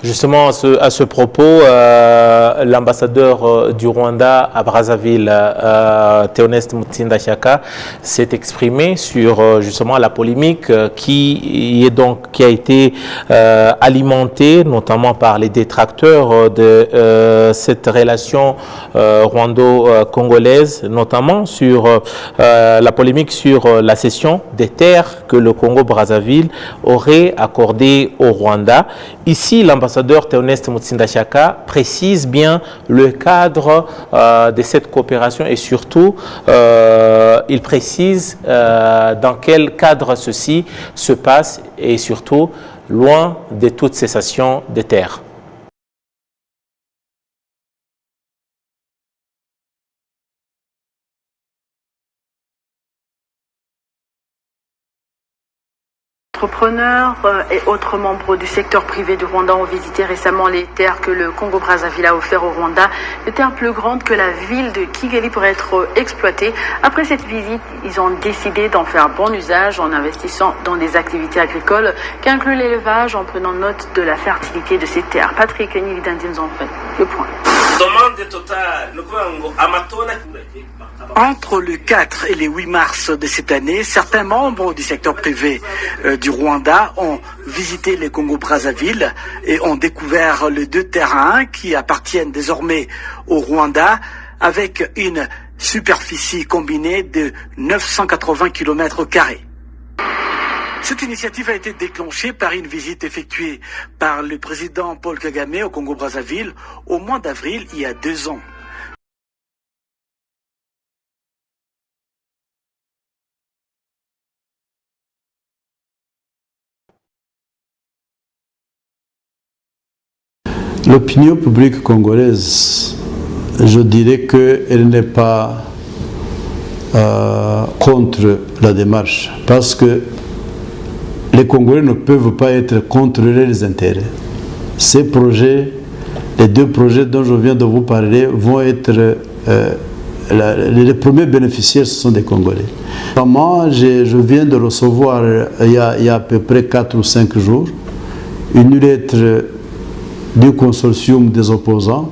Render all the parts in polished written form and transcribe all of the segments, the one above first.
Justement, à ce propos, l'ambassadeur du Rwanda à Brazzaville, Théoneste Mutsinda Chaka, s'est exprimé sur justement la polémique qui a été alimentée notamment par les détracteurs de cette relation rwando-congolaise, notamment sur la polémique sur la cession des terres que le Congo-Brazzaville aurait accordées au Rwanda. Ici, l'ambassadeur Théoneste Mutsinda Chaka précise bien le cadre de cette coopération et surtout, il précise dans quel cadre ceci se passe et surtout loin de toute cessation des terres. Entrepreneurs et autres membres du secteur privé du Rwanda ont visité récemment les terres que le Congo-Brazzaville a offertes au Rwanda, des terres plus grandes que la ville de Kigali pour être exploitées. Après cette visite, ils ont décidé d'en faire bon usage en investissant dans des activités agricoles qui incluent l'élevage en prenant note de la fertilité de ces terres. Patrick Nilidandi nous en fait le point. Entre le 4 et le 8 mars de cette année, certains membres du secteur privé du Rwanda ont visité le Congo-Brazzaville et ont découvert les deux terrains qui appartiennent désormais au Rwanda avec une superficie combinée de 980 km². Cette initiative a été déclenchée par une visite effectuée par le président Paul Kagame au Congo-Brazzaville au mois d'avril il y a 2 ans. L'opinion publique congolaise, je dirais qu'elle n'est pas contre la démarche, parce que les Congolais ne peuvent pas être contre leurs intérêts. Ces projets, les deux projets dont je viens de vous parler, vont être les premiers bénéficiaires, ce sont des Congolais. Moi, je viens de recevoir il y a à peu près 4 ou 5 jours une lettre du consortium des opposants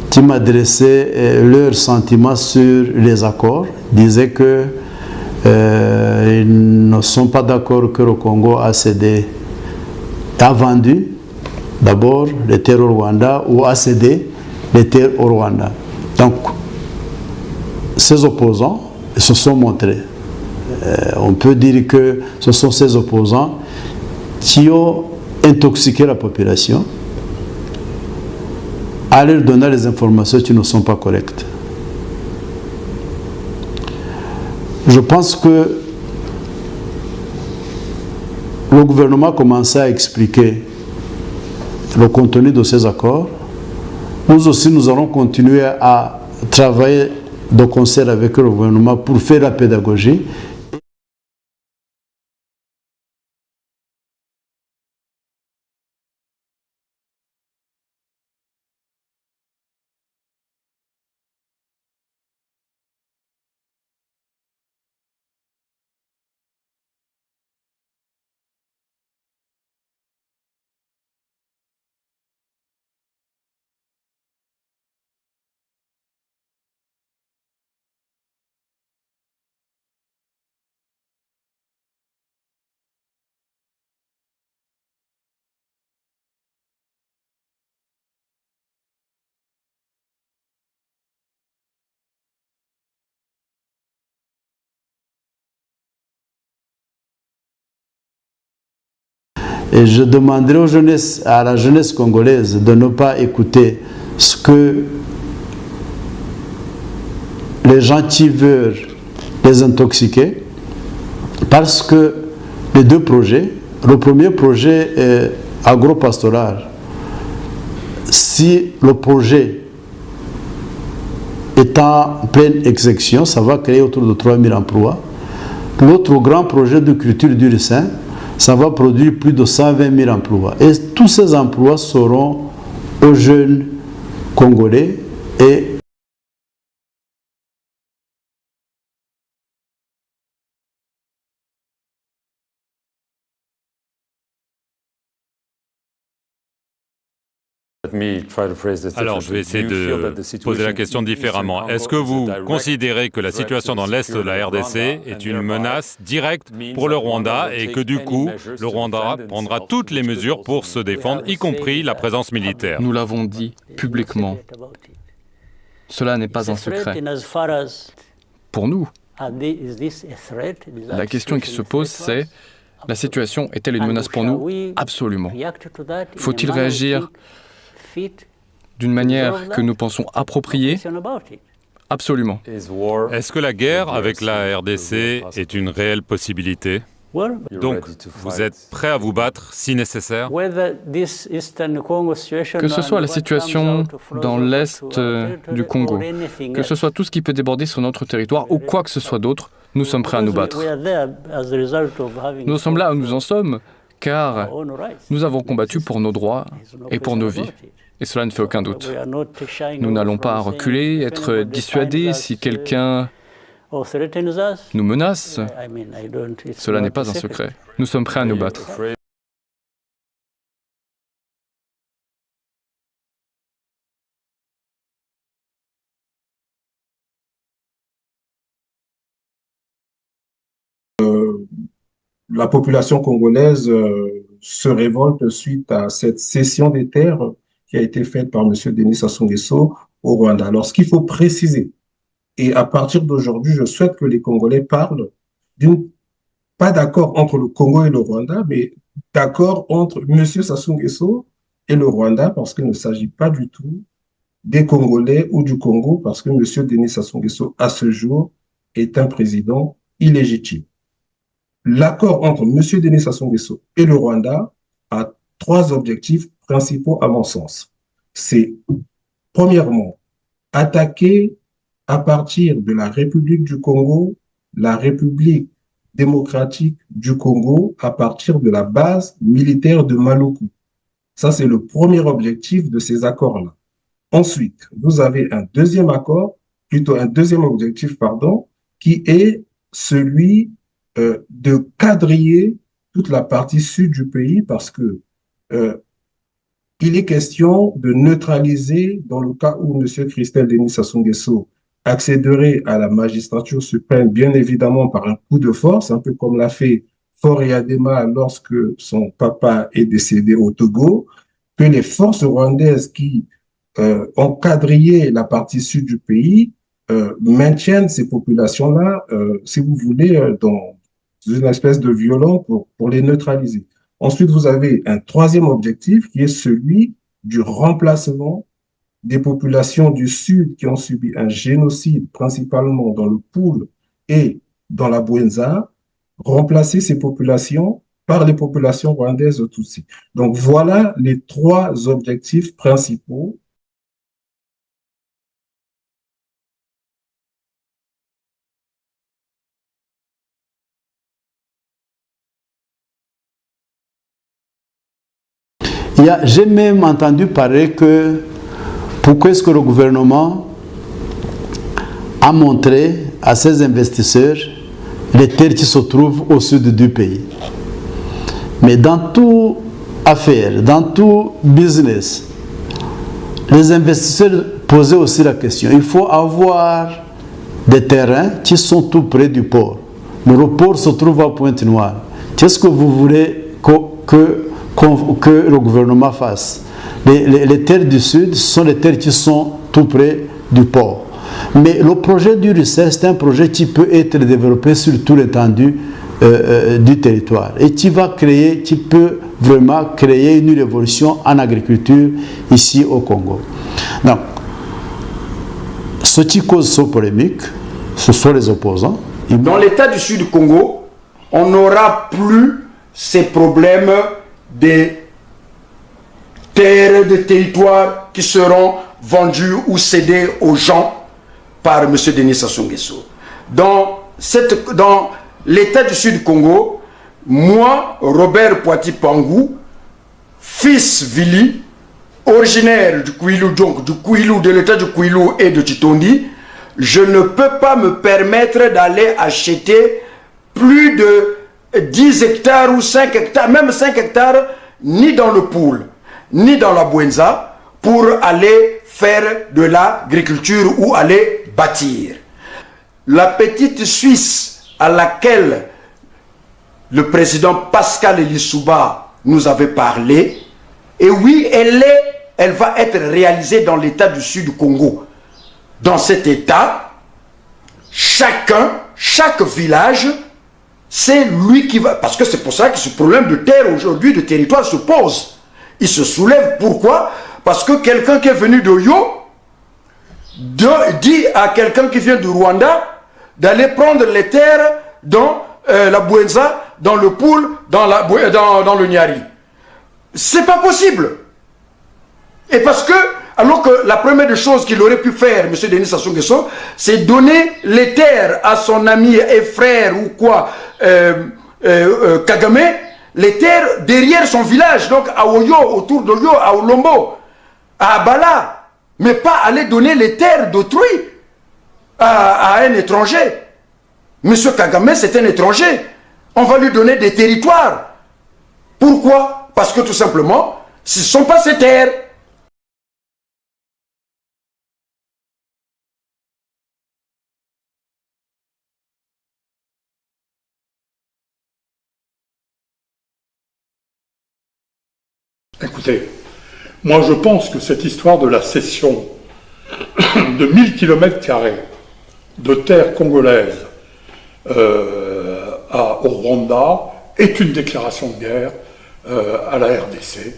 qui m'adressait leurs sentiments sur les accords, disait que ils ne sont pas d'accord que le Congo a vendu d'abord les terres au Rwanda ou a cédé les terres au Rwanda. Donc, ces opposants se sont montrés. On peut dire que ce sont ces opposants qui ont intoxiquer la population à leur donner les informations qui ne sont pas correctes. Je pense que le gouvernement a commencé à expliquer le contenu de ces accords. Nous aussi, nous allons continuer à travailler de concert avec le gouvernement pour faire la pédagogie. Et je demanderai à la jeunesse congolaise de ne pas écouter ce que les gens qui veulent les intoxiquer, parce que les deux projets, le premier projet est agropastoral. Si le projet est en pleine exécution, ça va créer autour de 3000 emplois. L'autre grand projet de culture du ricin, ça va produire plus de 120 000 emplois. Et tous ces emplois seront aux jeunes Congolais et Alors, je vais essayer de poser la question différemment. Est-ce que vous considérez que la situation dans l'Est de la RDC est une menace directe pour le Rwanda et que du coup, le Rwanda prendra toutes les mesures pour se défendre, y compris la présence militaire? Nous l'avons dit publiquement. Cela n'est pas un secret. Pour nous, la question qui se pose, c'est: la situation est-elle une menace pour nous? Absolument. Faut-il réagir d'une manière que nous pensons appropriée? Absolument. Est-ce que la guerre avec la RDC est une réelle possibilité? Donc, vous êtes prêt à vous battre si nécessaire? Que ce soit la situation dans l'Est du Congo, que ce soit tout ce qui peut déborder sur notre territoire ou quoi que ce soit d'autre, nous sommes prêts à nous battre. Nous sommes là où nous en sommes, car nous avons combattu pour nos droits et pour nos vies. Et cela ne fait aucun doute. Nous n'allons pas reculer, être dissuadés si quelqu'un nous menace. Cela n'est pas un secret. Nous sommes prêts à nous battre. La population congolaise se révolte suite à cette cession des terres qui a été faite par M. Denis Sassou Nguesso au Rwanda. Alors, ce qu'il faut préciser, et à partir d'aujourd'hui, je souhaite que les Congolais parlent pas d'accord entre le Congo et le Rwanda, mais d'accord entre M. Sassou Nguesso et le Rwanda, parce qu'il ne s'agit pas du tout des Congolais ou du Congo, parce que M. Denis Sassou Nguesso, à ce jour, est un président illégitime. L'accord entre M. Denis Sassou Nguesso et le Rwanda a 3 objectifs principaux à mon sens. C'est, premièrement, attaquer à partir de la République du Congo, la République démocratique du Congo, à partir de la base militaire de Maluku. Ça, c'est le premier objectif de ces accords-là. Ensuite, vous avez un deuxième objectif, qui est celui de quadriller toute la partie sud du pays parce que il est question de neutraliser, dans le cas où M. Christelle Denis Sassou Nguesso accéderait à la magistrature suprême, bien évidemment par un coup de force, un peu comme l'a fait Faure Yadema lorsque son papa est décédé au Togo, que les forces rwandaises qui ont quadrillé la partie sud du pays maintiennent ces populations-là, si vous voulez, dans une espèce de violon pour les neutraliser. Ensuite, vous avez un troisième objectif qui est celui du remplacement des populations du Sud qui ont subi un génocide, principalement dans le Poul et dans la Bouenza, remplacer ces populations par les populations rwandaises Tutsi. Donc voilà les 3 objectifs principaux. J'ai même entendu parler que pourquoi est-ce que le gouvernement a montré à ses investisseurs les terres qui se trouvent au sud du pays. Mais dans toute affaire, dans tout business, les investisseurs posaient aussi la question. Il faut avoir des terrains qui sont tout près du port. Mais le port se trouve à Pointe-Noire. Qu'est-ce que vous voulez que le gouvernement fasse? Les terres du Sud sont les terres qui sont tout près du port. Mais le projet du RICER, c'est un projet qui peut être développé sur toute l'étendue du territoire et qui peut vraiment créer une révolution en agriculture ici au Congo. Donc, ce qui cause cette polémique, ce sont les opposants. Dans l'état du Sud du Congo, on n'aura plus ces problèmes des terres, des territoires qui seront vendus ou cédés aux gens par M. Denis Sassou Nguesso. Dans l'état du Sud du Congo, moi, Robert Poiti Pangou, fils Vili, originaire du Kouilou, donc du Kouilou, de l'état du Kouilou et de Titondi, je ne peux pas me permettre d'aller acheter plus de 10 hectares ou 5 hectares, même 5 hectares, ni dans le Poul, ni dans la Bouenza, pour aller faire de l'agriculture ou aller bâtir. La petite Suisse à laquelle le président Pascal Lissouba nous avait parlé, et oui, elle va être réalisée dans l'État du Sud Congo. Dans cet État, chaque village, c'est lui qui va... Parce que c'est pour ça que ce problème de terre aujourd'hui, de territoire se pose. Il se soulève. Pourquoi? Parce que quelqu'un qui est venu d'Oyo dit à quelqu'un qui vient du Rwanda d'aller prendre les terres dans la Bouenza, dans le Poul, dans le Nyari. C'est pas possible. Et parce que, alors que la première des choses qu'il aurait pu faire, M. Denis Sassou Nguesso, c'est donner les terres à son ami et frère ou quoi, Kagame, les terres derrière son village, donc à Oyo, autour d'Oyo, à Olombo, à Abala, mais pas aller donner les terres d'autrui à un étranger. M. Kagame, c'est un étranger. On va lui donner des territoires. Pourquoi? Parce que tout simplement, ce ne sont pas ses terres. Écoutez, moi je pense que cette histoire de la cession de 1000 km² de terres congolaises au Rwanda est une déclaration de guerre à la RDC.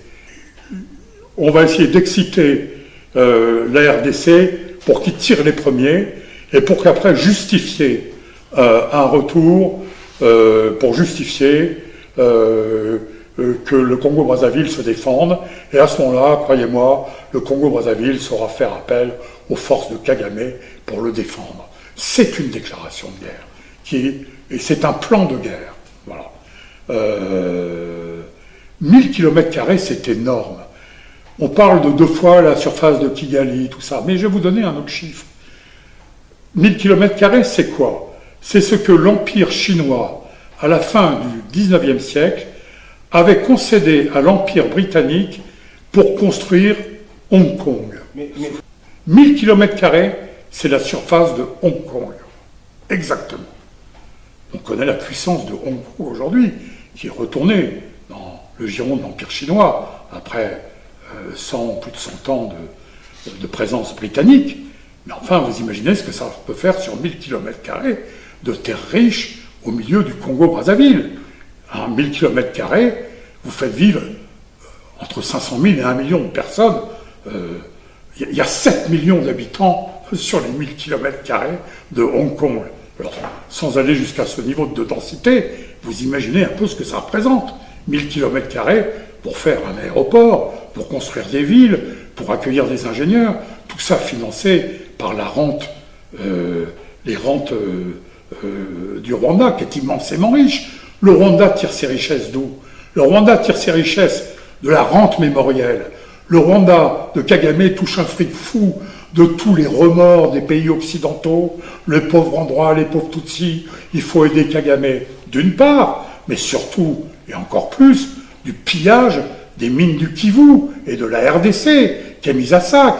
On va essayer d'exciter la RDC pour qu'ils tirent les premiers et pour qu'après justifier un retour, pour justifier que le Congo-Brazzaville se défende. Et à ce moment-là, croyez-moi, le Congo-Brazzaville saura faire appel aux forces de Kagame pour le défendre. C'est une déclaration de guerre, et c'est un plan de guerre. Voilà. 1000 km², c'est énorme. On parle de 2 fois la surface de Kigali, tout ça, mais je vais vous donner un autre chiffre. 1000 km², c'est quoi? C'est ce que l'Empire chinois, à la fin du 19e siècle, avait concédé à l'Empire britannique pour construire Hong Kong. 1000 km², c'est la surface de Hong Kong. Exactement. On connaît la puissance de Hong Kong aujourd'hui, qui est retournée dans le giron de l'Empire chinois, après plus de 100 ans de présence britannique. Mais enfin, vous imaginez ce que ça peut faire sur 1000 km² de terres riches au milieu du Congo-Brazzaville. À 1000 km², vous faites vivre entre 500 000 et 1 million de personnes. Il y a 7 millions d'habitants sur les 1000 km² de Hong Kong. Alors, sans aller jusqu'à ce niveau de densité, vous imaginez un peu ce que ça représente. 1000 km² pour faire un aéroport, pour construire des villes, pour accueillir des ingénieurs, tout ça financé par la rente, les rentes du Rwanda, qui est immensément riche. Le Rwanda tire ses richesses d'où? Le Rwanda tire ses richesses de la rente mémorielle. Le Rwanda de Kagame touche un fric fou de tous les remords des pays occidentaux, les pauvres endroits, les pauvres Tutsis. Il faut aider Kagame d'une part, mais surtout, et encore plus, du pillage des mines du Kivu et de la RDC, qui est mise à sac.